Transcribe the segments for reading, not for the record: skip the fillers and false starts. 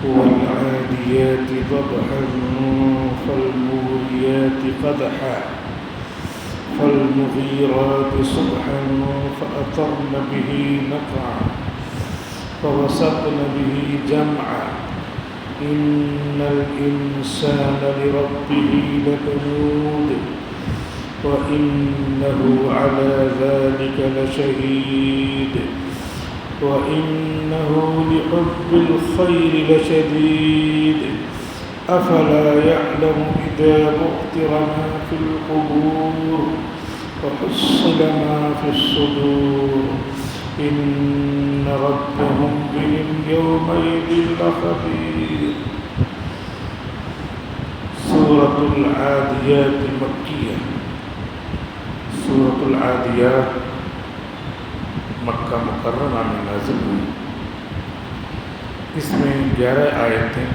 والعاديات ضبحا فالموريات قدحا فالمغيرات صبحا فأثرن به نقعا فوسطن به جمعا إن الإنسان لربه لكنود وإنه على ذلك لشهيد وإنه لحب الخير لشديد أفلا يعلم إذا بعثر ما في القبور وحصل ما في الصدور إن ربهم بهم يومئذ لخبير. سورة العاديات مکیہ. سورة العادیات مکہ مکرمہ میں نازل ہوئی. اس میں 11 آیتیں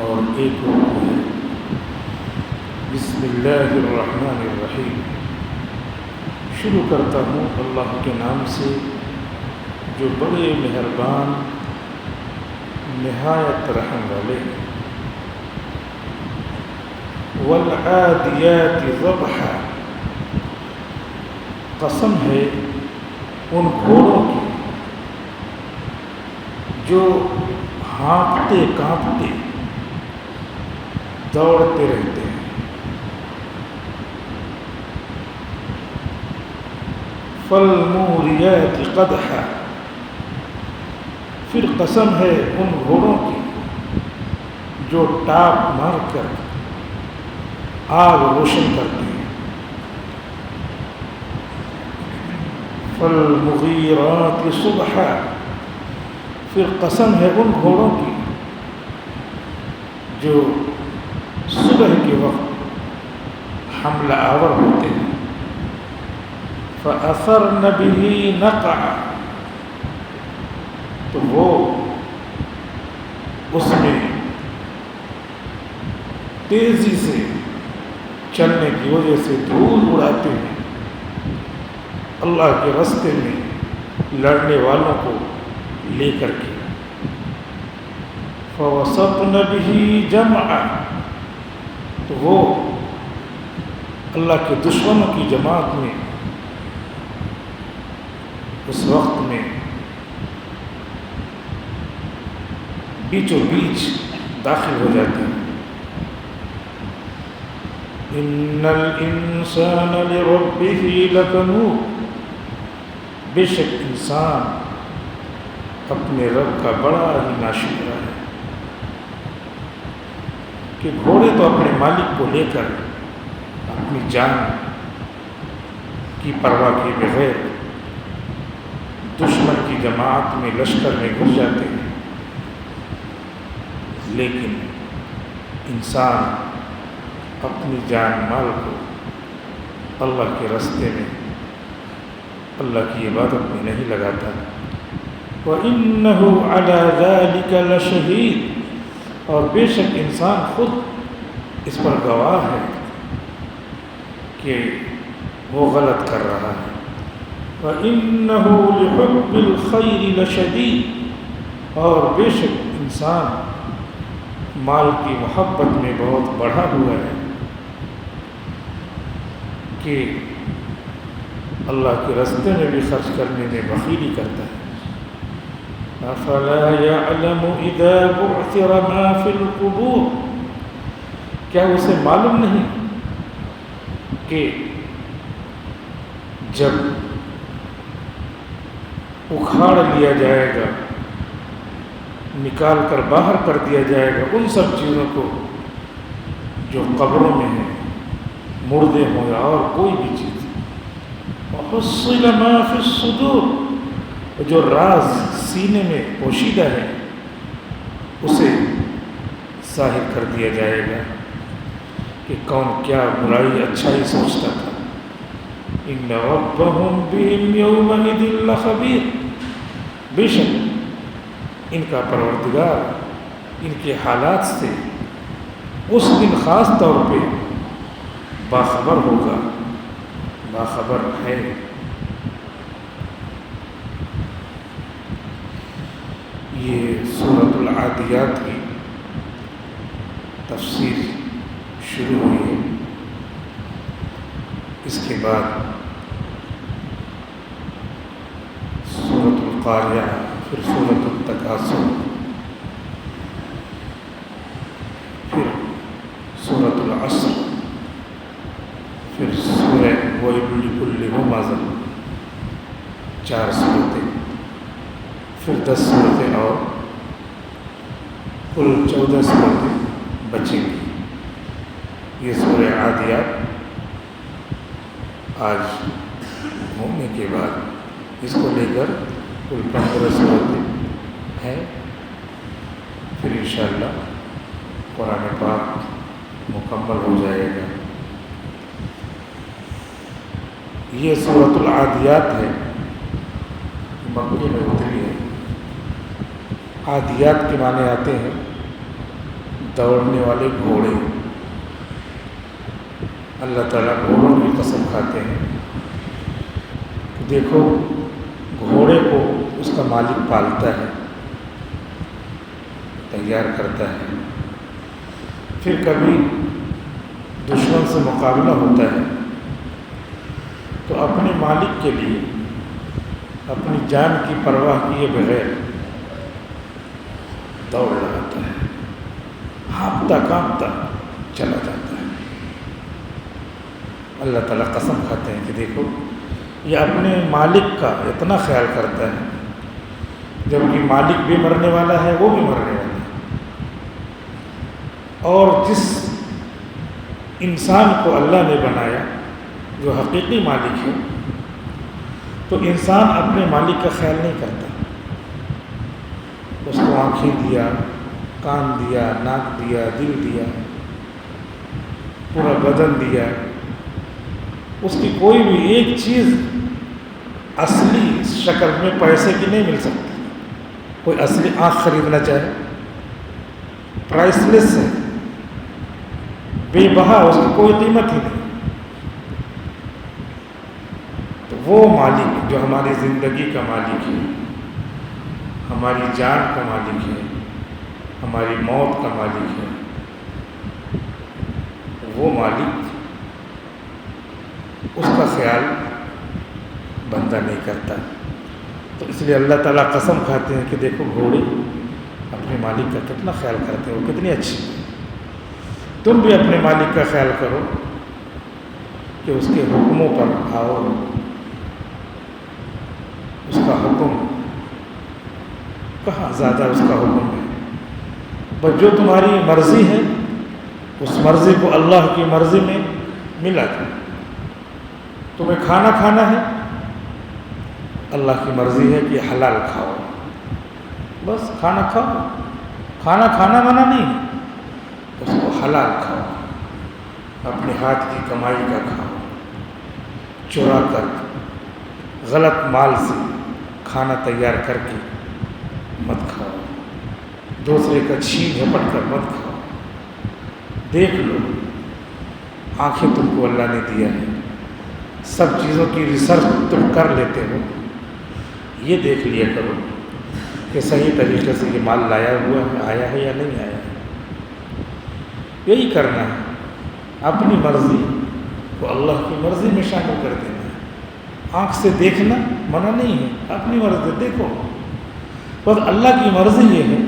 اور ایک رکوع ہے. بسم اللہ الرحمن الرحیم. شروع کرتا ہوں اللہ کے نام سے جو بڑے مہربان نہایت رحم والے ہیں. والعادیات ضبحا. قسم ہے ان گھوڑوں کی جو ہانپتے کانپتے دوڑتے رہتے ہیں. فالموریات قدحا. پھر قسم ہے ان گھوڑوں کی جو ٹاپ مار کر آگ روشن کرتے ہیں. فالمغیرات صبحا. پھر قسم ہے ان گھوڑوں کی جو صبح کے وقت حملہ آور ہوتے ہیں. فَأَثَرْنَ بِهِ نَقْعًا. تو وہ اس میں تیزی سے چلنے کی وجہ سے دھول اڑاتے ہیں اللہ کے راستے میں لڑنے والوں کو لے کر کے. فَوَسَطْنَ بِهِ جَمْعًا. تو وہ اللہ کے دشمنوں کی جماعت میں اس وقت میں بیچوں بیچ داخل ہو جاتے ہیں. ان الانسان لربه لکنود. بے شک انسان اپنے رب کا بڑا ہی ناشکرہ ہے کہ گھوڑے تو اپنے مالک کو لے کر اپنی جان کی پرواہ کے بغیر دشمن کی جماعت میں لشکر میں گھس جاتے ہیں، لیکن انسان اپنی جان مال کو اللہ کے راستے میں اللہ کی عبادت میں نہیں لگاتا. وَإِنَّهُ عَلَى ذَلِكَ لَشَهِيدٌ. اور بے شک انسان خود اس پر گواہ ہے کہ وہ غلط کر رہا ہے. وَإِنَّهُ لِحُبِّ الْخَيْرِ لَشَدِيدٌ. اور بے شک انسان مال کی محبت میں بہت بڑھا ہوا ہے کہ اللہ کے راستے میں بھی خرچ کرنے میں بخیلی کرتا ہے. أَفَلَا يَعْلَمُ إِذَا بُعْثِرَ مَا فِي الْقُبُورِ. کیا اسے معلوم نہیں کہ جب اکھاڑ لیا جائے گا، نکال کر باہر کر دیا جائے گا ان سب چیزوں کو جو قبروں میں ہیں، مردے ہوں یا اور کوئی بھی چیز. وَحُصِّلَ مَا فِي الصُّدُورِ. جو راز سینے میں پوشیدہ ہے اسے ظاہر کر دیا جائے گا کہ کون کیا برائی اچھائی سوچتا تھا. إِنَّ رَبَّهُمْ بِهِمْ يَوْمَئِذٍ لَخَبِيرٌ. بے شک ان کا پروردگار ان کے حالات سے اس دن خاص طور پہ باخبر ہوگا، باخبر ہے. یہ سورۃ العادیات کی تفسیر شروع ہوئی ہے. اس کے بعد سورۃ القاریہ، پھر سورۃ التکاثر، پھر سورۃ العصر، پھر سورہ ویل لکل ہمزہ، 4 صورتیں، پھر 10 صورتیں اور کل 14 صورتیں بچیں گی. یہ سورہ عادیات آج ہونے کے بعد اس کو لے کر کل 15 صورتیں ہیں. پھر انشاءاللہ قرآن پاک مکمل ہو جائے گا. یہ سورۃ العادیات ہے، مکی میں اتری ہے. عادیات کے معنی آتے ہیں دوڑنے والے گھوڑے. اللہ تعالیٰ گھوڑوں کی قسم کھاتے ہیں. دیکھو گھوڑے کو اس کا مالک پالتا ہے، تیار کرتا ہے. پھر کبھی دشمن سے مقابلہ ہوتا ہے تو اپنے مالک کے لیے اپنی جان کی پرواہ کیے بغیر دوڑ لگاتا ہے، ہانپتا کانپتا چلا جاتا ہے. اللہ تعالیٰ قسم کھاتے ہیں کہ دیکھو یہ اپنے مالک کا اتنا خیال کرتا ہے، جبکہ مالک بھی مرنے والا ہے، وہ بھی مرنے والا ہے. اور جس انسان کو اللہ نے بنایا جو حقیقی مالک ہے، تو انسان اپنے مالک کا خیال نہیں کرتا. اس کو آنکھیں دیا، کان دیا، ناک دیا، دل دیا، پورا بدن دیا. اس کی کوئی بھی ایک چیز اصلی شکل میں پیسے کی نہیں مل سکتی. کوئی اصلی آنکھ خریدنا چاہے پرائس لیس ہے، بے بہا، اس کی کوئی قیمت ہی نہیں. تو وہ مالک جو ہماری زندگی کا مالک ہے، ہماری جان کا مالک ہے، ہماری موت کا مالک ہے، وہ مالک اس کا خیال بندہ نہیں کرتا. تو اس لیے اللہ تعالیٰ قسم کھاتے ہیں کہ دیکھو گھوڑے اپنے مالک کا کتنا خیال کرتے ہیں، وہ کتنی اچھی. تم بھی اپنے مالک کا خیال کرو کہ اس کے حکموں پر آؤ، اس کا حکم کہاں زیادہ اس کا حکم ہے. بس جو تمہاری مرضی ہے اس مرضی کو اللہ کی مرضی میں ملا دو. تمہیں کھانا کھانا ہے، اللہ کی مرضی ہے کہ حلال کھاؤ، بس کھانا کھاؤ. کھانا کھانا منع نہیں ہے، اس کو حلال کھاؤ، اپنے ہاتھ کی کمائی کا کھاؤ. چرا کر غلط مال سے کھانا تیار کر کے مت کھاؤ، دوسرے کا چھین جھپٹ کر مت کھاؤ. دیکھ لو آنکھیں تم کو اللہ نے دیا ہے، سب چیزوں کی ریسرچ تم کر لیتے ہو. یہ دیکھ لیا کرو کہ صحیح طریقے سے یہ مال لایا ہوا ہے، آیا ہے یا نہیں آیا ہے. یہی کرنا ہے، اپنی مرضی کو اللہ کی مرضی میں شامل کر دینا ہے. آنکھ سے دیکھنا منع نہیں ہے، اپنی مرضی دیکھو. بس اللہ کی مرضی یہ ہے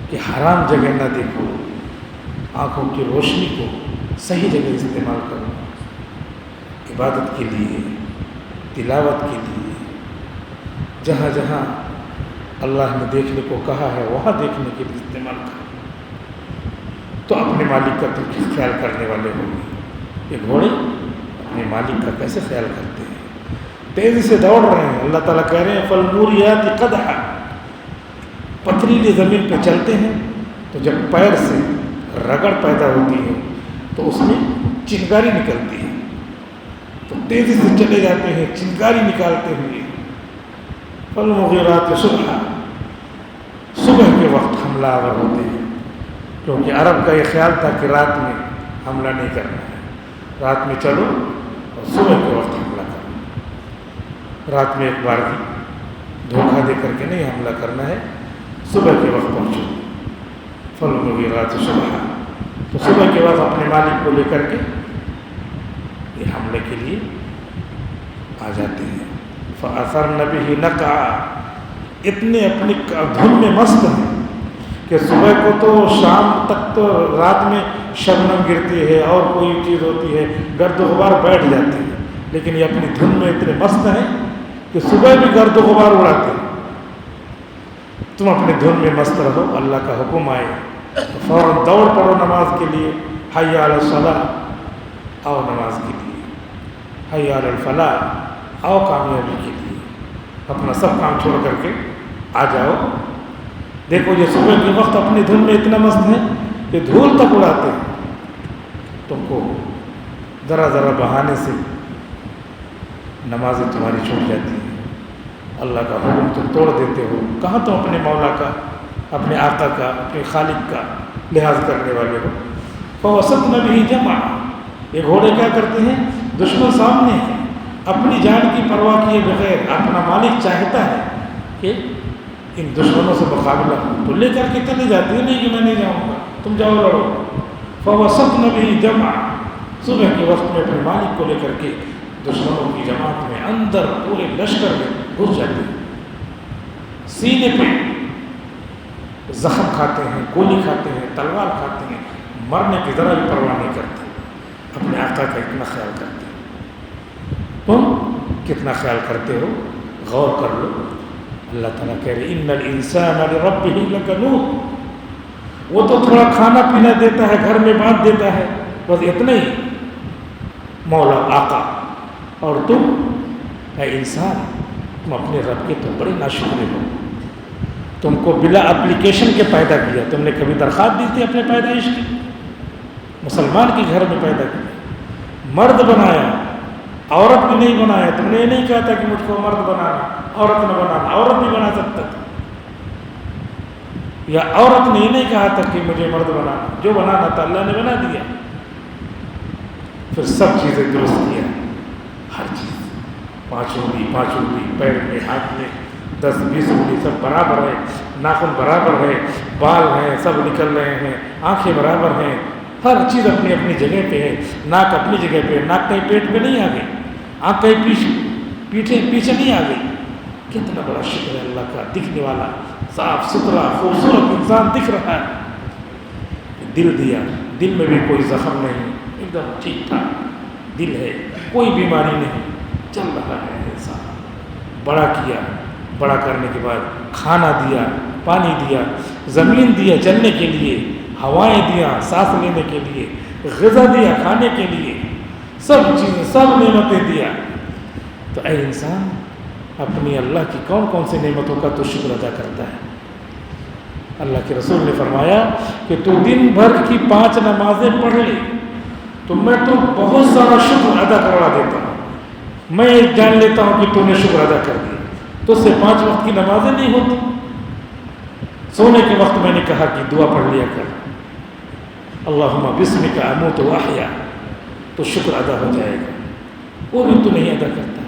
کہ حرام جگہ نہ دیکھو، آنکھوں کی روشنی کو صحیح جگہ استعمال کرو، عبادت کے لیے، تلاوت کے لیے. جہاں جہاں اللہ نے دیکھنے کو کہا ہے وہاں دیکھنے کے لیے استعمال کرو، تو اپنے مالک کا تم خیال کرنے والے ہوں گے. یہ گھوڑے اپنے مالک کا کیسے خیال کرتے ہیں، تیزی سے دوڑ رہے ہیں. اللہ تعالیٰ کہہ رہے ہیں فالموریات قدحا، پتھریلی زمین پہ چلتے ہیں تو جب پیر سے رگڑ پیدا ہوتی ہے تو اس میں چنگاری نکلتی ہے، تو تیزی سے چلے جاتے ہیں چنگاری نکالتے ہوئے. فالمغیرات صبحا، صبح کے وقت حملہ آور ہوتے ہیں، کیونکہ عرب کا یہ خیال تھا کہ رات میں حملہ نہیں کرنا ہے. رات میں چلو اور صبح کے وقت حملہ کرو. رات میں ایک بار بھی دھوکہ دے کر کے نہیں حملہ کرنا ہے، صبح کے وقت پہنچو، فالمغیرات صبحا، تو صبح کے وقت اپنے مالک کو لے کر کے یہ حملے کے لیے آ جاتے ہیں۔ فَأَثَرْنَ بِهِ نَقْعًا، اتنے اپنی دھن میں مست ہیں کہ صبح کو تو شام تک تو رات میں شبنم گرتی ہے اور کوئی چیز ہوتی ہے، گرد و غبار بیٹھ جاتی ہے، لیکن یہ اپنی دھن میں اتنے مست ہیں کہ صبح بھی گرد و غبار اڑاتے ہیں۔ تم اپنے دھن میں مست رہو، اللہ کا حکم آئے تو فوراً دوڑ پڑو نماز کے لیے، حی علی الصلاۃ، آؤ نماز کے لیے، حی علی الفلاح، آؤ کامیابی کے لیے، اپنا سب کام چھوڑ کر کے آ جاؤ۔ دیکھو یہ صبح کے وقت اپنی دھن میں اتنا مست ہے کہ دھول تک اڑاتے ہیں، تم کو ذرا ذرا بہانے سے نمازیں تمہاری چھوٹ جاتی ہیں، اللہ کا حکم تم توڑ دیتے ہو۔ کہاں تم اپنے مولا کا، اپنے آقا کا، اپنے خالق کا لحاظ کرنے والے ہو۔ فَوَسَطْنَ بِهِ جَمْعًا، یہ گھوڑے کیا کرتے ہیں، دشمن سامنے ہیں، اپنی جان کی پرواہ کیے بغیر اپنا مالک چاہتا ہے کہ ان دشمنوں سے مقابلہ ہو تو لے کر کے چلے جاتے ہیں، نہیں کہ میں نہیں جاؤں گا، تم جاؤ لڑو۔ فَوَسَطْنَ بِهِ جَمْعًا، صبح کے وقت میں اپنے مالک کو لے کر کے دشمنوں کی جماعت میں اندر پورے لشکر میں گھس جاتے ہیں، سینے پہ زخم کھاتے ہیں، گولی کھاتے ہیں، تلوار کھاتے ہیں، مرنے کی ذرا بھی پرواہ نہیں کرتے، اپنے آقا کا اتنا خیال کرتے ہیں۔ تم کتنا خیال کرتے ہو، غور کر لو۔ اللہ تعالیٰ کہہ رہے ان الانسان لربہ لکنود، وہ تو تھوڑا کھانا پینا دیتا ہے، گھر میں بانٹ دیتا ہے، بس اتنا ہی مولا آقا، اور تم اے انسان، تم اپنے رب کے تو بڑے ناشکرے ہو۔ تم کو بلا اپلیکیشن کے پیدا کیا، تم نے کبھی درخواست دی تھی اپنے پیدائش کی؟ مسلمان کے گھر میں پیدا کیا، مرد بنایا، عورت بھی نہیں بنایا۔ تم نے یہ نہیں کہا تھا کہ مجھ کو مرد بنانا، عورت نہ بنانا، عورت بھی بنا سکتا تھا، یا عورت نے یہ نہیں کہا تھا کہ مجھے مرد بنانا، جو بنانا تھا اللہ نے بنا دیا۔ پھر سب چیزیں درست کیا، ہر چیز، 5 انگلی پیر میں، ہاتھ میں 10-20 انگلی سب برابر ہے، ناخن برابر ہے، بال ہیں سب نکل رہے ہیں، آنکھیں برابر ہیں، ہر چیز اپنی اپنی جگہ پہ ہے، ناک اپنی جگہ پہ، ناک کہیں پیٹ پہ نہیں آ گئی، آنکھ کہیں پیچھے نہیں آ گئی۔ کتنا بڑا شکر ہے اللہ کا، دکھنے والا صاف ستھرا خوبصورت انسان دکھ رہا ہے۔ دل دیا، دل میں بھی کوئی زخم نہیں، ایک دم ٹھیک ٹھاک دل ہے، کوئی بیماری نہیں، چل رہا ہے انسان۔ بڑا کیا، بڑا کرنے کے بعد کھانا دیا، پانی دیا، زمین دیا چلنے کے لیے، ہوائیں دیا سانس لینے کے لیے، غذا دیا کھانے کے لیے، سب چیزیں، سب نعمتیں دیا۔ تو اے انسان، اپنی اللہ کی کون کون سی نعمتوں کا تو شکر ادا کرتا ہے؟ اللہ کے رسول نے فرمایا کہ تو دن بھر کی 5 نمازیں پڑھ لے تو میں تو بہت سارا شکر ادا کروا دیتا ہوں، میں جان لیتا ہوں کہ تو نے شکر ادا کر دیا۔ تو اس سے 5 وقت کی نمازیں نہیں ہوتی۔ سونے کے وقت میں نے کہا کہ دعا پڑھ لیا کر، اللہم بسمک اموت و احیا، تو شکر ادا ہو جائے گا، وہ بھی تو نہیں ادا کرتا۔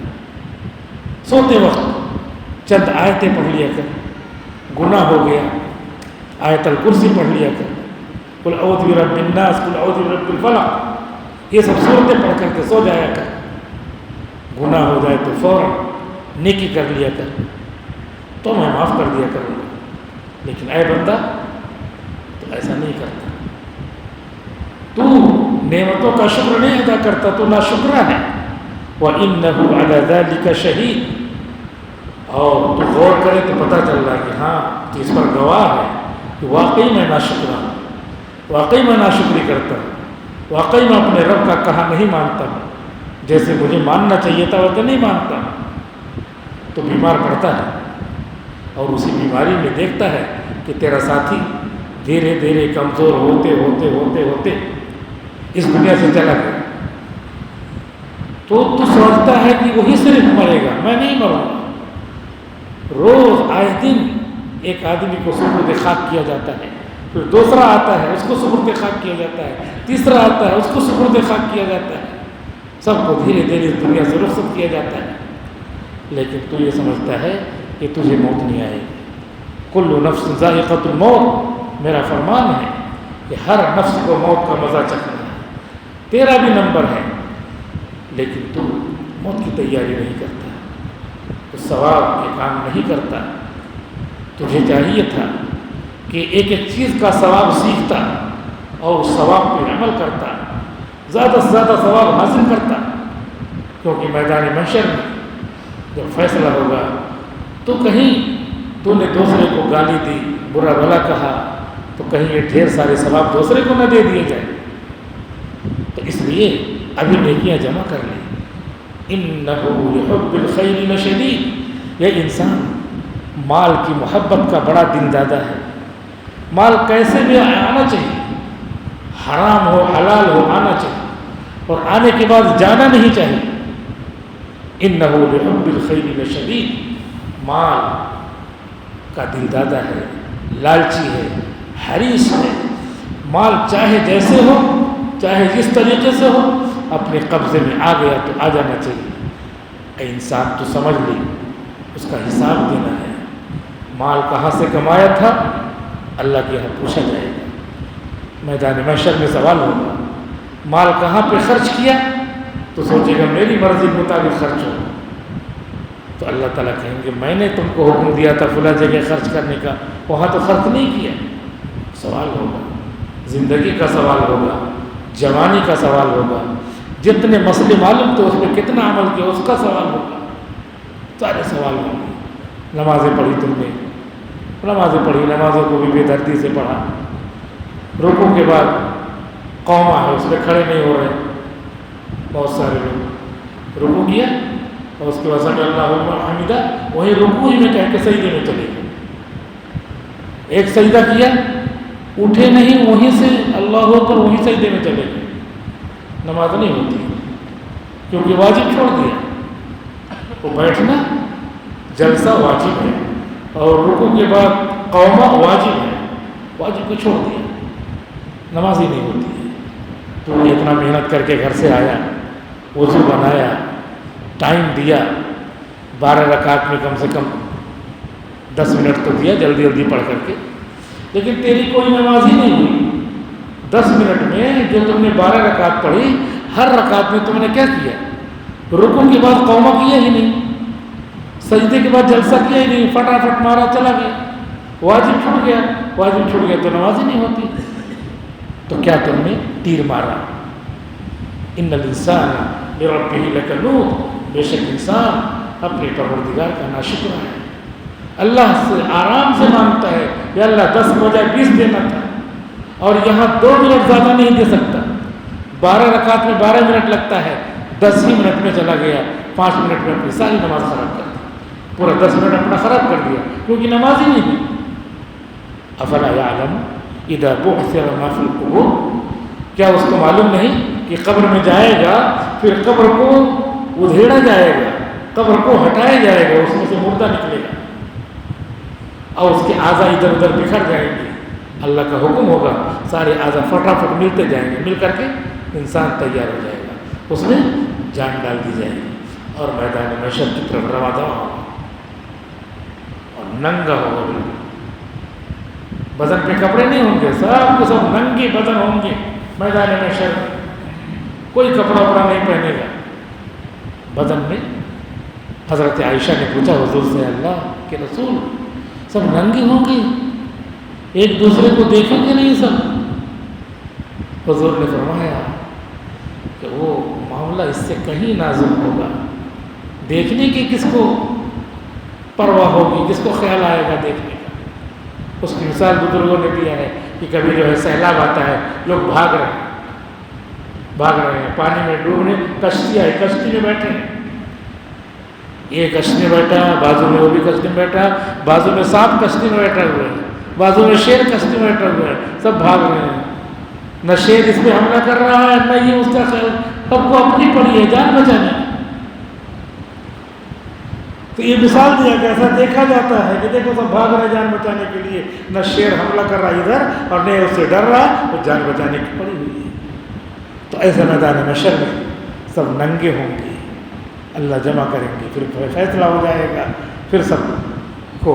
سوتے وقت چند آیتیں پڑھ لیا کر، گناہ ہو گیا آیت الکرسی پڑھ لیا کر، قل اعوذ برب الناس، قل اعوذ برب الفلق، یہ سب صورتیں پڑھ کر کے سو جایا کر۔ گناہ ہو جائے تو فوراً نیکی کر لیا کر، تو میں معاف کر دیا کروں گا۔ لیکن اے بندہ، تو ایسا نہیں کرتا، تو نعمتوں کا شکر نہیں ادا کرتا، تو ناشکرا ہے۔ وَإِنَّهُ عَلَى ذَلِكَ شَهِيدٌ، اور تو غور کرے تو پتہ چل رہا ہے کہ ہاں تو اس پر گواہ ہے کہ واقعی میں ناشکرا ہوں، واقعی میں ناشکری کرتا ہوں، واقعی میں اپنے رب کا کہا نہیں مانتا ہوں، جیسے مجھے ماننا چاہیے تھا وہ تو نہیں مانتا ہوں۔ تو بیمار پڑتا ہے اور اسی بیماری میں دیکھتا ہے کہ تیرا ساتھی دھیرے دھیرے کمزور ہوتے ہوتے ہوتے ہوتے اس دنیا سے چلا گیا، تو سمجھتا ہے کہ وہی صرف مرے گا، میں نہیں مروں گا۔ روز آئے دن ایک آدمی کو سپرد خاک کیا جاتا ہے، پھر دوسرا آتا ہے اس کو سپرد خاک کیا جاتا ہے، تیسرا آتا ہے اس کو سپرد خاک کیا جاتا ہے، سب کو دھیرے دھیرے اس دنیا سے رخصت کیا جاتا ہے۔ لیکن تو یہ سمجھتا ہے کہ تجھے موت نہیں آئے گی، کل نفس ذائقۃ الموت، میرا فرمان ہے کہ ہر نفس کو موت کا مزہ چکھنا ہے، تیرا بھی نمبر ہے، لیکن تو موت کی تیاری نہیں کرتا، تو ثواب کے کام نہیں کرتا۔ تجھے چاہیے تھا کہ ایک ایک چیز کا ثواب سیکھتا اور اس ثواب پہ عمل کرتا، زیادہ سے زیادہ ثواب حاصل کرتا، کیونکہ میدان محشر میں جب فیصلہ ہوگا تو کہیں تو نے دوسرے کو گالی دی، برا بھلا کہا، تو کہیں یہ ڈھیر سارے ثواب دوسرے کو نہ دے دیے جائیں۔ تو اس لیے ابھی نیکیاں جمع کر لیں۔ اِنَّهُ لِحُبِّ الْخَيْرِ لَشَدِيدٌ، یہ انسان مال کی محبت کا بڑا دل دادا ہے۔ مال کیسے بھی آنا چاہیے، حرام ہو حلال ہو آنا چاہیے، اور آنے کے بعد جانا نہیں چاہیے۔ اِنَّهُ لِحُبِّ الْخَيْرِ لَشَدِيدٌ، مال کا دل دادا ہے، لالچی ہے، حریص ہے۔ مال چاہے جیسے ہو، چاہے جس طریقے سے ہو، اپنے قبضے میں آ گیا تو آ جانا چاہیے۔ اے انسان تو سمجھ لی، اس کا حساب دینا ہے۔ مال کہاں سے کمایا تھا، اللہ کے یہاں پوچھا جائے گا، میدان محشر میں سوال ہوگا۔ مال کہاں پہ خرچ کیا، تو سوچے گا میری مرضی کے مطابق خرچ ہو، تو اللہ تعالیٰ کہیں گے میں نے تم کو حکم دیا تھا فلاں جگہ خرچ کرنے کا، وہاں تو خرچ نہیں کیا۔ سوال ہوگا، زندگی کا سوال ہوگا، جوانی کا سوال ہوگا، جتنے مسئلے معلوم تو اس میں کتنا عمل کیا اس کا سوال ہوگا، سارے سوال ہوں گے۔ نمازیں پڑھی تم نے، نمازیں پڑھی، نمازوں کو بھی بے دردی سے پڑھا، رکوع کے بعد قومہ ہے اس میں کھڑے نہیں ہو رہے، بہت سارے لوگ رکوع کیا اور اس کے بعد سمع اللہ لمن حمدہ، وہیں رکوع ہی میں کہہ کے سجدے میں چلے گئے۔ ایک سجدہ کیا، اٹھے نہیں، وہیں سے اللہ اکبر وہیں سجدے میں چلے گئے۔ نماز نہیں ہوتی کیونکہ واجب چھوڑ دیا۔ وہ بیٹھنا جلسہ واجب ہے اور رکوع کے بعد قومہ واجب ہے، واجب کو چھوڑ دیا، نماز ہی نہیں ہوتی ہے۔ تو اتنا محنت کر کے گھر سے آیا، وضو بنایا، ٹائم دیا، 12 رکعت میں کم سے کم 10 منٹ تو دیا جلدی جلدی پڑھ کر کے، لیکن تیری کوئی نماز ہی نہیں ہوئی۔ 10 منٹ میں جو تم نے 12 رکعت پڑھی، ہر رکعت میں تم نے کیا کیا؟ رکوع کے بعد قومہ کیا ہی نہیں، سجدے کے بعد جلسہ کیا ہی نہیں، فٹافٹ مارا چلا گیا، واجب چھوٹ گیا۔ واجب چھوٹ گیا تو نماز ہی نہیں ہوتی۔ تو کیا تم نے تیر مارا؟ ان الانسان لربہ لکنود، بے شک انسان اپنے پروردگار کا ناشکر ہے، اللہ سے آرام سے مانگتا ہے یا اللہ 10 بجائے 20 دینا تھا، اور یہاں 2 منٹ زیادہ نہیں دے سکتا۔ 12 رکعت میں 12 منٹ لگتا ہے، 10 ہی منٹ میں چلا گیا، 5 منٹ میں اپنی ساری نماز خراب کر دی، پورا 10 منٹ اپنا خراب کر دیا کیونکہ نماز ہی نہیں ہے۔ افلا یعلم اذا بعثر ما فی القبور، کیا اس کو معلوم نہیں کہ قبر میں جائے گا، پھر قبر کو ادھیڑا جائے گا، قبر کو ہٹایا جائے گا، اس میں سے مردہ نکلے گا اور اس کے اعضاء ادھر ادھر بکھر جائیں گے، اللہ کا حکم ہوگا، سارے اعضاء فٹافٹ ملتے جائیں گے، مل کر کے انسان تیار ہو جائے گا، اس میں جان ڈال دی جائے گی اور میدان محشر کی طرف رواں دواں ہوگا اور ننگا ہوگا، بالکل بدن پہ کپڑے نہیں ہوں گے، سب کے سب ننگے بدن ہوں گے میدان محشر، کوئی کپڑا وپڑا نہیں پہنے گا بدن میں۔ حضرت عائشہ نے پوچھا حضور سے، اللہ کے رسول سب ننگے ہوں گے، ایک دوسرے کو دیکھیں گے نہیں سب؟ حضور نے فرمایا کہ وہ معاملہ اس سے کہیں نازک ہوگا، دیکھنے کی کس کو پرواہ ہوگی، کس کو خیال آئے گا دیکھنے کا؟ اس کی مثال بزرگوں نے دیا ہے کہ کبھی جو ہے سیلاب آتا ہے، لوگ بھاگ رہے ہیں پانی میں ڈوبنے، کشتی آئی، کشتی میں بیٹھے ہیں، یہ کشتی میں بیٹھا، بازو میں وہ بھی کشتی میں بیٹھا، بازو میں سانپ کشتی میں بیٹھا ہوا ہے، بازو میں شیر کشتی میں بیٹھا ہوا ہے، سب بھاگ رہے ہیں، نہ شیر اس پہ حملہ کر رہا ہے، نہ یہ اس کا خیال، سب کو اپنی پڑی ہے جان بچانے۔ تو یہ مثال دیا کہ ایسا دیکھا جاتا ہے کہ دیکھو سب بھاگ رہے جان بچانے کے لیے، نہ شیر حملہ کر رہا ادھر اور نہ اس سے ڈر رہا، وہ جان بچانے کی پڑی ہوئی ہے۔ تو ایسے میدان محشر میں سب ننگے ہوں گے، اللہ جمع کریں گے، پھر فیصلہ ہو جائے گا، پھر سب کو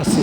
80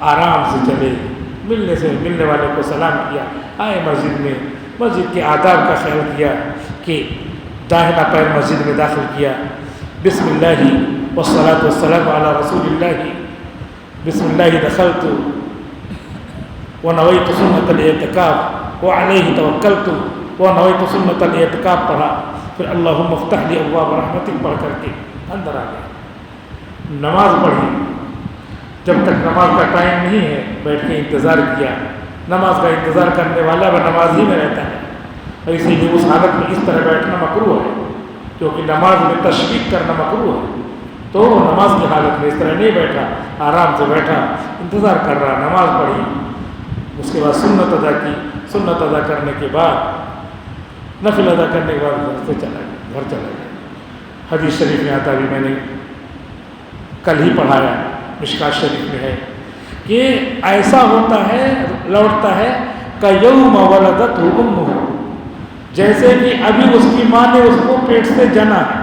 آرام سے چلے، ملنے والے کو سلام کیا، آئے مسجد میں، مسجد کے آداب کا خیال کیا کہ داہنا پیر مسجد میں داخل کیا، بسم اللہ والصلاۃ والسلام علی رسول اللہ، بسم اللہ دخلت ونویت سنت الاعتکاف وعلیہ توکلت ونویت سنت الاعتکاف پڑھا، پھر اللہم افتح لی ابواب رحمتک پڑھ کر کے اندر آ گئے، نماز پڑھی، جب تک نماز کا ٹائم نہیں ہے بیٹھ کے انتظار کیا، نماز کا انتظار کرنے والا وہ نماز ہی میں رہتا ہے، اور اسی لیے اس حالت میں اس طرح بیٹھنا مکروہ ہے، کیونکہ نماز میں تشویق کرنا مکروہ ہے، تو نماز کی حالت میں اس طرح نہیں بیٹھا، آرام سے بیٹھا، انتظار کر رہا، نماز پڑھی، اس کے بعد سنت ادا کی، سنت ادا کرنے کے بعد نفل ادا کرنے کے بعد گھر چلا گیا۔ حدیث شریف میں آتا بھی، میں نے کل ہی پڑھایا، مشکات شریف میں ہے کہ ایسا ہوتا ہے، لوٹتا ہے کہ یوم ولدتہ امہ، جیسے کہ ابھی اس کی ماں نے اس کو پیٹ سے جنا ہے،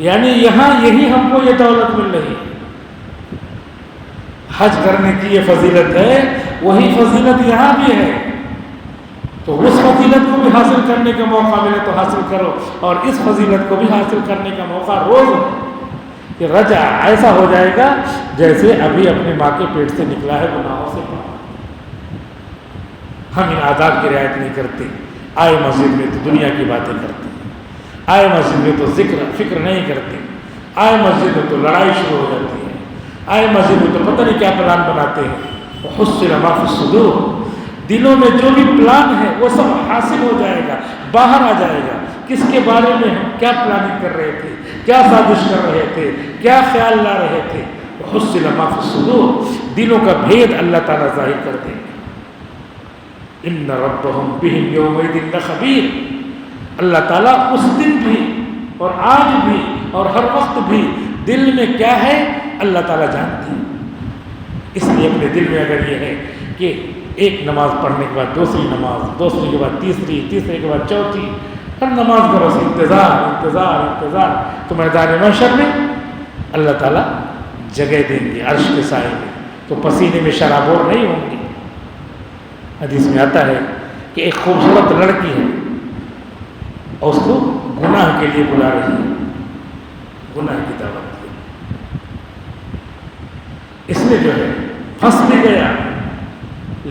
یعنی یہاں یہی ہم کو یہ دولت مل رہی ہے، حج کرنے کی یہ فضیلت ہے، وہی فضیلت یہاں بھی ہے، تو اس فضیلت کو بھی حاصل کرنے کا موقع ملے تو حاصل کرو، اور اس فضیلت کو بھی حاصل کرنے کا موقع روز ہے، کہ رجع ایسا ہو جائے گا جیسے ابھی اپنی ماں کے پیٹ سے نکلا ہے گناہوں سے پاک۔ ہم ان آداب کی رعایت نہیں کرتے، آئے مسجد میں تو دنیا کی باتیں کرتے ہیں، آئے مسجد میں تو فکر نہیں کرتے، آئے مسجد میں تو لڑائی شروع ہو جاتی ہے، آئے مسجد میں تو پتہ نہیں کیا پلان بناتے ہیں، وحصل ما فی الصدور، دلوں میں جو بھی پلان ہے وہ سب حاصل ہو جائے گا، باہر آ جائے گا، کس کے بارے میں ہم کیا پلاننگ کر رہے تھے، کیا سازش کر رہے تھے، کیا خیال لا رہے تھے، وحصل ما فی الصدور، دلوں کا بھید اللہ تعالیٰ ظاہر کر دیں گے۔ ان ربهم بهم یومئذ لخبیر، اللہ تعالیٰ اس دن بھی اور آج بھی اور ہر وقت بھی دل میں کیا ہے اللہ تعالیٰ جانتے ہیں، اس لیے اپنے دل میں اگر یہ ہے کہ ایک نماز پڑھنے کے بعد دوسری نماز، دوسری کے بعد تیسری، تیسرے کے بعد چوتھی، ہر نماز کا بس انتظار، تو میدان محشر میں اللہ تعالیٰ جگہ دیں گے عرش کے سائے میں، تو پسینے میں شرابور نہیں ہوں گے۔ حدیث میں آتا ہے کہ ایک خوبصورت لڑکی ہے اور اس کو گناہ کے لیے بلا رہی ہے، گناہ کی دعوت دی، اس نے جو ہے پھنس بھی گیا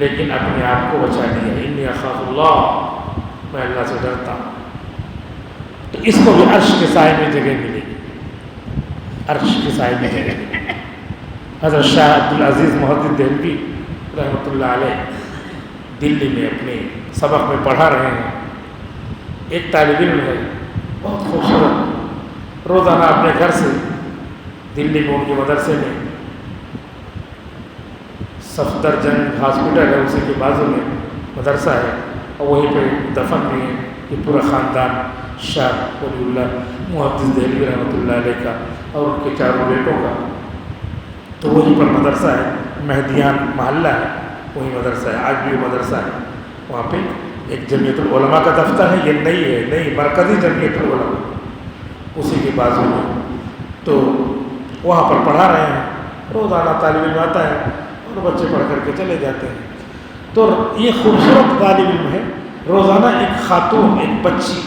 لیکن اپنے آپ کو بچا لیا، انی اخاف اللہ، میں اللہ سے ڈرتا ہوں، تو اس کو بھی عرش کے سائے میں جگہ ملے گی، عرش کے سائے میں جگہ ملے گی۔ حضرت شاہ عبدالعزیز محدث دہلوی رحمۃ اللہ علیہ دلی میں اپنے سبق میں پڑھا رہے ہیں، ایک طالب علم ہے بہت خوبصورت، روزانہ اپنے گھر سے دلی میں ان کے مدرسے میں صفدر جنگ ہاسپٹل ہے، اسی کے بازو میں مدرسہ ہے، اور وہیں پہ دفن بھی ہے یہ پورا خاندان شاہ ولی اللہ محدث دہلوی رحمۃ اللہ علیہ کا اور ان کے چاروں بیٹوں کا، تو وہیں پر مدرسہ ہے، مہدیان محلہ ہے، وہی مدرسہ ہے، آج بھی وہ مدرسہ ہے، وہاں پہ ایک جمعیت العلماء کا دفتر ہے، یہ نئی مرکزی جمعیت العلماء اسی کے بازو میں، تو وہاں پر پڑھا رہے ہیں، روزانہ طالب علم آتا ہے اور بچے پڑھ کر کے چلے جاتے ہیں، تو یہ خوبصورت طالب علم ہے، روزانہ ایک خاتون، ایک بچی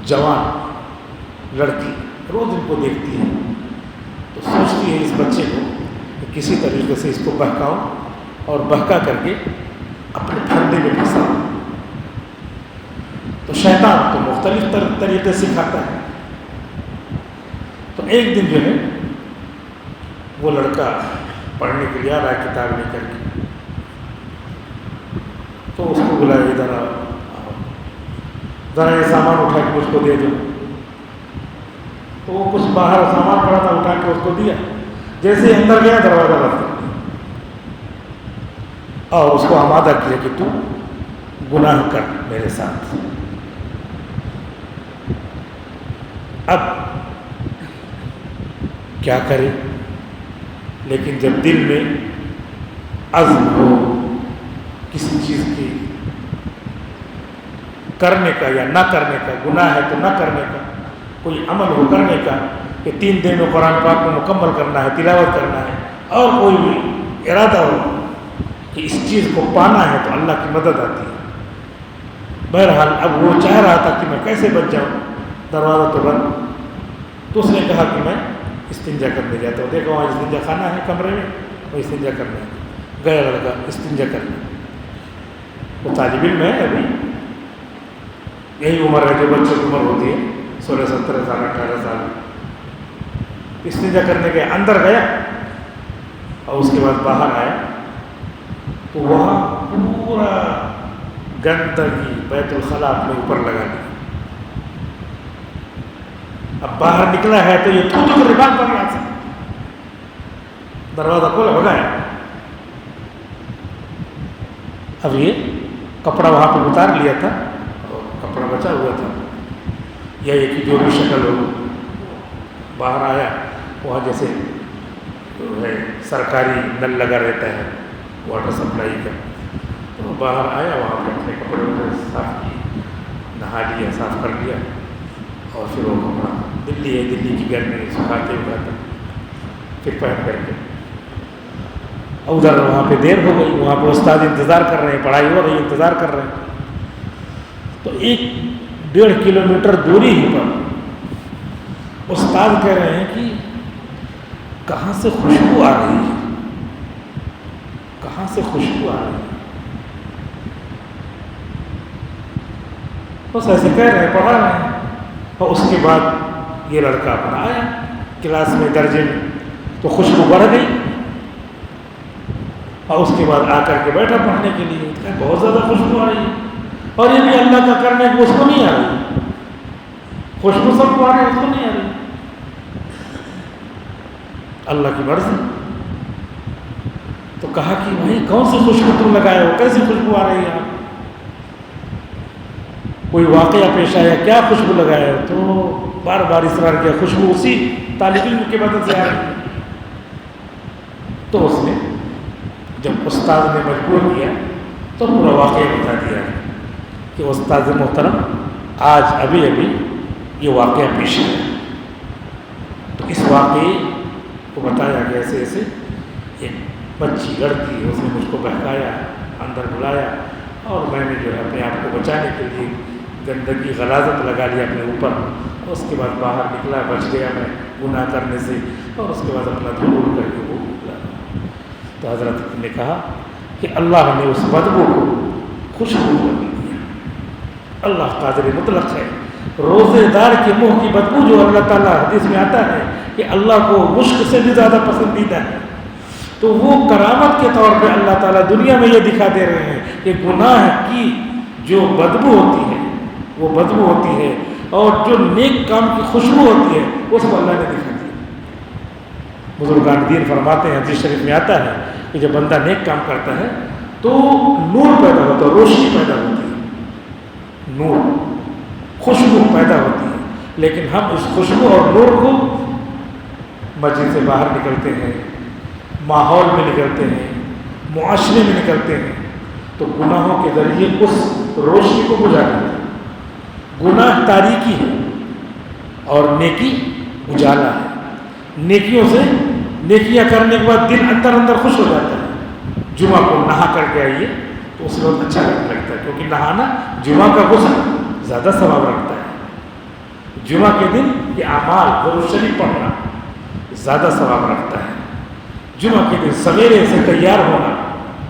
جوان لڑکی روز ان کو دیکھتی ہے، تو سوچتی ہے اس بچے کو کہ کسی طریقے سے اس کو بہکاؤں اور بہکا کر کے اپنے پھندے میں پھنساؤں، تو شیطان تو مختلف طریقے سکھاتا ہے، تو ایک دن جو ہے وہ لڑکا پڑھنے کے لیے آ رہا ہے کتاب لے کر کے، تو اس کو بلایا، ذرا یہ سامان اٹھا کے اس کو دے دو، تو وہ کچھ باہر سامان پڑا تھا، اٹھا کے اس کو دیا، جیسے اندر گیا دروازہ بند کر دیا اور اس کو آمادہ کیا کہ تو گناہ کر میرے ساتھ۔ اب کیا کرے، لیکن جب دل میں عزم ہو کسی چیز کی کرنے کا یا نہ کرنے کا، گناہ ہے تو نہ کرنے کا، کوئی عمل ہو کرنے کا، کہ 3 دن میں قرآن پاک کو مکمل کرنا ہے، تلاوت کرنا ہے، اور کوئی بھی ارادہ ہو کہ اس چیز کو پانا ہے تو اللہ کی مدد آتی ہے۔ بہرحال اب وہ چاہ رہا تھا کہ میں کیسے بچ جاؤں، دروازہ تو بند، تو اس نے کہا کہ میں استنجا کرنے جاتا ہوں، دیکھا وہاں استنجا خانہ ہے کمرے میں، وہ استنجا کرنے گیا لڑکا استنجا کرنے۔ وہ طالب علم ہے، ابھی یہی عمر ہے جو بچوں کی عمر ہوتی ہے، 16 17 سال 18 سال۔ استنجا کرنے کے اندر گیا اور اس کے بعد باہر آیا تو وہاں پورا گندگی بیت الخلاء اپنے اوپر لگا لی۔ اب باہر نکلا ہے تو یہ تھوڑا تو رباط پر یہاں سے دروازہ کھولا بگایا۔ اب یہ کپڑا وہاں پہ اتار لیا تھا اور کپڑا بچا ہوا تھا، یا یہ کہ جو بھی شکل ہو، باہر آیا وہاں جیسے سرکاری نل لگا رہتا ہے واٹر سپلائی کا، تو باہر آیا وہاں پہ اپنے کپڑے صاف کیے، نہا لیا، صاف کر لیا، اور پھر وہ کپڑا دلی ہے، دلی کی گرمی سکھاتے اگاتا پھر پہن کر کے ادھر وہاں پہ دیر ہو گئی، وہاں پہ استاد انتظار کر رہے ہیں، پڑھائی ہو رہی ہے، انتظار کر رہے ہیں۔ تو 1-1.5 کلومیٹر دوری ہی پر استاد کہہ رہے ہیں کہ کہاں سے خوشبو آ رہی ہے، کہاں سے خوشبو آ رہی ہے، بس ایسے کہہ رہے ہیں، پڑھا رہے ہیں۔ اور اس کے بعد یہ لڑکا اپنا آیا کلاس میں درجے میں، تو خوشبو بڑھ گئی، اور اس کے بعد آ کر کے بیٹھا پڑھنے کے لیے، بہت زیادہ خوشبو آ رہی ہے، اور یہ بھی اللہ کا کرنے کو اس کو نہیں آ رہی، خوشبو سب کو آ رہی ہے، اس کو نہیں آ رہی، اللہ کی مرضی۔ تو کہا کہ بھائی کون سی خوشبو تم لگائے ہو، کیسی خوشبو آ رہی ہے، آپ کوئی واقعہ پیش آیا، کیا خوشبو لگایا ہو؟ تو بار بار اصرار کیا، خوشبو اسی طالب علم کی مدد سے آ رہی ہے۔ تو اس نے جب استاد نے مجبور کیا تو پورا واقعہ بتا دیا کہ استاد محترم آج ابھی یہ واقعہ پیش ہے۔ تو اس واقعے کو بتایا کہ ایسے ایسے ایک بچی لڑکی، اس نے مجھ کو بہکایا، اندر بلایا، اور میں نے جو ہے اپنے آپ کو بچانے کے لیے گندگی غلاظت لگا لیا اپنے اوپر، اور اس کے بعد باہر نکلا، بچ گیا میں گناہ کرنے سے، اور اس کے بعد اپنا دھول کر کے وہ نکلا۔ تو حضرت نے کہا کہ اللہ نے اس بدبو کو خوشبو کر دیا، اللہ قادر مطلق ہے۔ روزے دار کے منہ کی بدبو جو اللہ تعالیٰ حدیث میں آتا ہے کہ اللہ کو مشک سے بھی زیادہ پسندیدہ ہے، تو وہ کرامت کے طور پہ اللہ تعالیٰ دنیا میں یہ دکھا دے رہے ہیں کہ گناہ کی جو بدبو ہوتی ہے وہ بدبو ہوتی ہے، اور جو نیک کام کی خوشبو ہوتی ہے اس کو اللہ نے دکھا دیا۔ بزرگان دین فرماتے ہیں، حدیث شریف میں آتا ہے کہ جب بندہ نیک کام کرتا ہے تو نور پیدا ہوتا ہے، روشنی پیدا ہوتی ہے، نور خوشبو پیدا ہوتی ہے، لیکن ہم اس خوشبو اور نور کو مسجد سے باہر نکلتے ہیں، ماحول میں نکلتے ہیں، معاشرے میں نکلتے ہیں تو گناہوں کے ذریعے اس روشنی کو بجھا دیتے ہیں۔ گناہ تاریکی ہے اور نیکی اجالا ہے۔ نیکیوں سے نیکیاں کرنے کے بعد دل اندر اندر خوش ہو جاتا ہے۔ جمعہ کو نہا کر کے آئیے تو اس وقت اچھا لگتا ہے، کیونکہ نہانا جمعہ کا غسل زیادہ ثواب رکھتا ہے۔ جمعہ کے دن یہ اعمال درود شریف پڑھنا زیادہ ثواب رکھتا ہے۔ جمعہ کے دن سویرے سے تیار ہونا،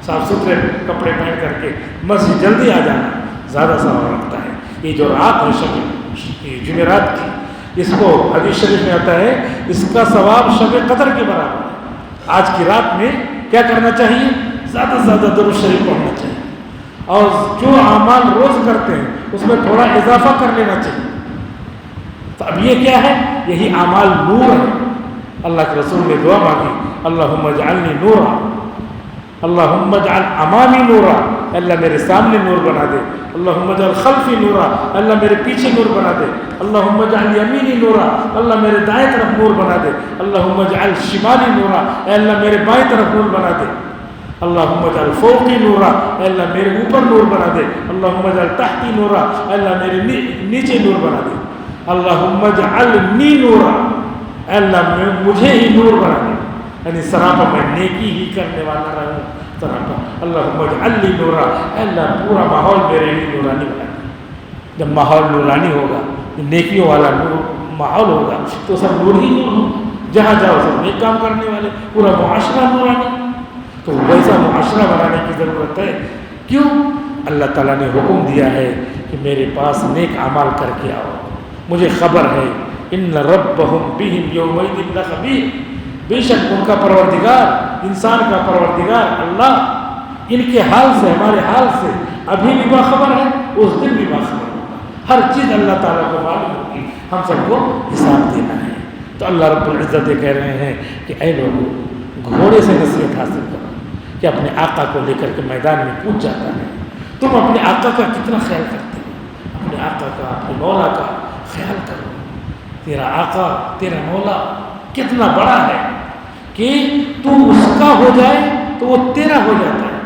صاف ستھرے کپڑے پہن کر کے مسجد جلدی آ جانا زیادہ ثواب رکھتا ہے۔ یہ جو رات ہے شب جمعرات کی، اس کو حدیث شریف میں آتا ہے اس کا ثواب شب قدر کے برابر ہے۔ آج کی رات میں کیا کرنا چاہیے؟ زیادہ سے زیادہ درود شریف پڑھنا چاہیے، اور جو اعمال روز کرتے ہیں اس میں تھوڑا اضافہ کر لینا چاہیے۔ تو اب یہ کیا ہے؟ یہی اعمال نور ہے۔ اللہ کے رسول نے دعا مانگی، اللہم اجعلنی نورا، اللہم اجعل امامی نورا، اللہ میرے سامنے نور بنا دے، اللہم اجعل خلفی نورا، اللہ میرے پیچھے نور بنا دے، اللہم اجعل یمینی نورا، اللہ میرے دائیں طرف نور بنا دے، اللہم اجعل شمالی نورا، اے اللہ میرے بائیں طرف نور بنا دے، اللہم اجعل فوقی نورا، اے اللہ میرے اوپر نور بنا دے، اللہم اجعل تحتی نورا، اے اللہ میرے نیچے نور بنا دے، اللہم اجعلنی نورا، اے اللہ مجھے ہی نور بنا دے، یعنی سراپا میں نیکی ہی کرنے والا رہوں سراپا. اللہم اجعل لی نورا، اے اللہ پورا ماحول میرے لیے نورانی بنا دے. جب ماحول نورانی ہوگا، نیکیوں والا ماحول ہوگا تو سب نور ہی نور ہوگا. جہاں جاؤ سب نیک کام کرنے والے، پورا معاشرہ نورانی. تو ویسا معاشرہ بنانے کی ضرورت ہے. کیوں؟ اللہ تعالیٰ نے حکم دیا ہے کہ میرے پاس نیک اعمال کر کے آؤ. مجھے خبر ہے ان ربہم بہم یومئذ لخبیر، بے شک ان کا پروردگار، انسان کا پروردگار اللہ ان کے حال سے، ہمارے حال سے ابھی بھی باخبر ہے، اس دن بھی باخبر ہوگا. ہر چیز اللہ تعالیٰ کو معلوم ہوگی، ہم سب کو حساب دینا ہے. تو اللہ رب العزت کہہ رہے ہیں کہ اے لوگوں، گھوڑے سے نصیحت حاصل کرو کہ اپنے آقا کو لے کر کے میدان میں پوچھ جاتا ہے. تم اپنے آقا کا کتنا خیال کرتے ہو؟ اپنے آقا کا، اپنے مولا کا خیال کرو. تیرا آقا، تیرا مولا کتنا بڑا ہے کہ تو اس کا ہو جائے تو وہ تیرا ہو جاتا ہے.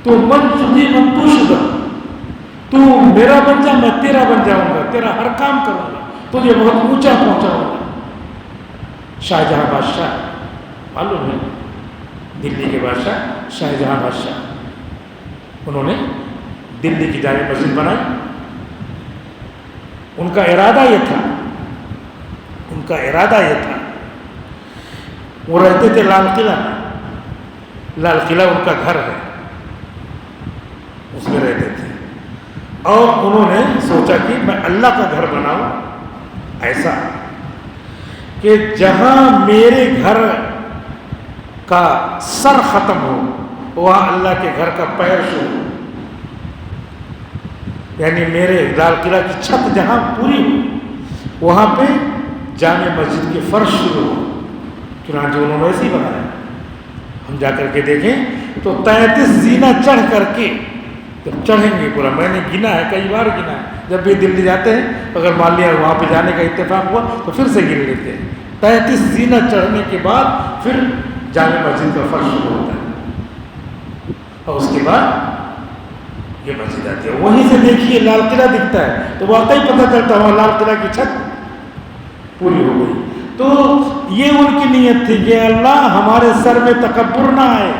تو من شدی من تو شدہ، تو میرا بن جا میں تیرا بن جاؤں گا، تیرا ہر کام کروں گا، تجھے بہت اونچا پہنچاؤں گا. شاہ جہاں بادشاہ معلوم ہے، دلی کے بادشاہ شاہ جہاں بادشاہ، انہوں نے دلی کی جامع مسجد بنائی. ان کا ارادہ یہ تھا، وہ رہتے تھے لال قلعہ میں. لال قلعہ ان کا گھر ہے، اس میں رہتے تھے. اور انہوں نے سوچا کہ میں اللہ کا گھر بناؤں ایسا کہ جہاں میرے گھر کا سر ختم ہو وہاں اللہ کے گھر کا پیر شروع ہو. یعنی میرے لال قلعہ کی چھت جہاں پوری ہو وہاں پہ جامع مسجد کے فرش شروع ہو. چنانچہ انہوں نے ایسے ہی بنایا. ہم جا کر کے دیکھیں تو 33 زینہ چڑھ کر کے، جب چڑھیں گے پورا، میں نے گنا ہے، کئی بار گنا ہے، جب بھی دلی جاتے ہیں اگر مان لیا وہاں پہ جانے کا اتفاق ہوا تو پھر سے گن لیتے ہیں. 33 زینہ چڑھنے کے بعد پھر جامع مسجد کا فرش شروع ہوتا ہے، اور اس کے بعد یہ مسجد آتی ہے. وہیں سے دیکھیے لال قلعہ دکھتا ہے تو واقعی پتہ چلتا ہے لال قلعہ کی چھت پوری ہو گئی. تو یہ ان کی نیت تھی کہ اللہ ہمارے سر میں تکبر نہ آئے،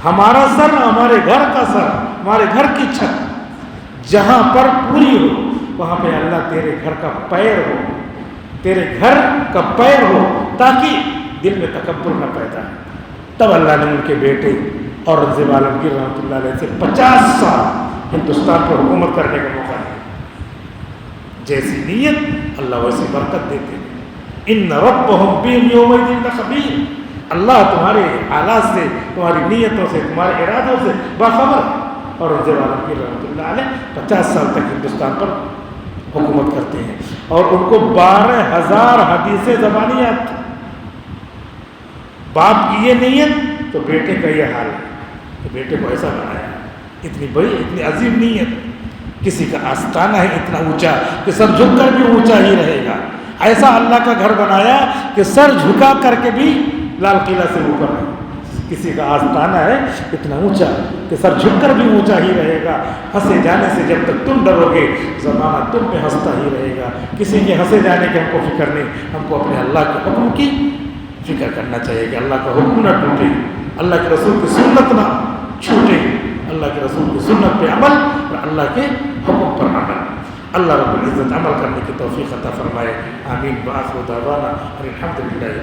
ہمارا سر، ہمارے گھر کا سر، ہمارے گھر کی چھت جہاں پر پوری ہو وہاں پہ اللہ تیرے گھر کا پیر ہو، تیرے گھر کا پیر ہو، تاکہ دل میں تکبر نہ پیدا ہے. تب اللہ نے ان کے بیٹے اورنگزیب عالمگیر رحمۃ اللہ علیہ سے 50 سال ہندوستان پر حکومت کرنے کا موقع دیا. جیسی نیت اللہ ویسی برکت دیتے. ان ربہم بہم یومئذ لخبیر، اللہ تمہارے حالات سے، تمہاری نیتوں سے، تمہارے ارادوں سے باخبر. اور اورنگزیب عالمگیر رحمۃ اللہ علیہ 50 سال تک ہندوستان پر حکومت کرتے ہیں اور ان کو 12,000 حدیثیں زبانی یاد تھیں. باپ کی یہ نیت تو بیٹے کا یہ حال ہے کہ بیٹے کو ایسا بنایا. اتنی بڑی، اتنی عظیم نیت. کسی کا آستانہ ہے اتنا اونچا کہ سر جھک کر بھی اونچا ہی رہے گا. ایسا اللہ کا گھر بنایا کہ سر جھکا کر کے بھی لال قلعہ سے اوپر ہے. کسی کا آستانہ ہے اتنا اونچا کہ سر جھک کر بھی اونچا ہی رہے گا. ہنسے جانے سے جب تک تم ڈرو گے زمانہ تم پہ ہنستا ہی رہے گا. کسی کے ہنسے جانے کی ہم کو فکر نہیں، ہم کو اپنے اللہ کے حکم کی فکر کرنا چاہیے کہ اللہ کا حکم نہ ٹوٹے، اللہ کے رسول کی سنت نہ چھوٹے، اللہ کے رسول کی سنت پہ عمل اور اللہ کے حکم پر عمل. اللہ رب العزت عمل کرنے کی توفیق عطا فرمائے. آمین. وآخر دعوانا الحمد للہ.